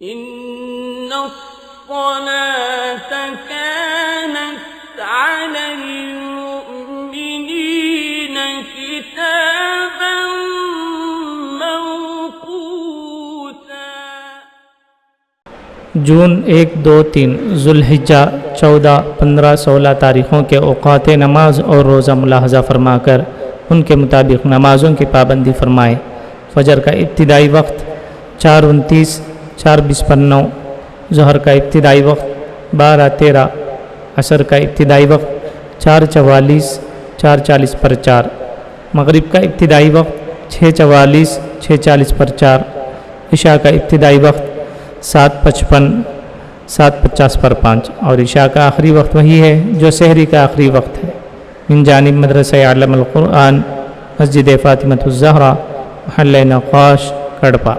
إن الصلاة كانت على المؤمنين كتابا موقوتا۔ جون 1، 2، 3 ذوالحجہ 14، 15، 16 تاریخوں کے اوقات نماز اور روزہ ملاحظہ فرما کر ان کے مطابق نمازوں کی پابندی فرمائے۔ فجر کا ابتدائی وقت 4:29، 4:20 پر 9، ظہر کا ابتدائی وقت 12:13، عصر کا ابتدائی وقت 4:44، 4:40 پر 4، مغرب کا ابتدائی وقت 6:44، 6:40 پر 4، عشاء کا ابتدائی وقت 7:55، 7:50 پر 5، اور عشاء کا آخری وقت وہی ہے جو سحری کا آخری وقت ہے۔ من جانب مدرسہ علم القرآن، مسجد فاطمۃ الزہرا، محلہ نقاش، کڑپا۔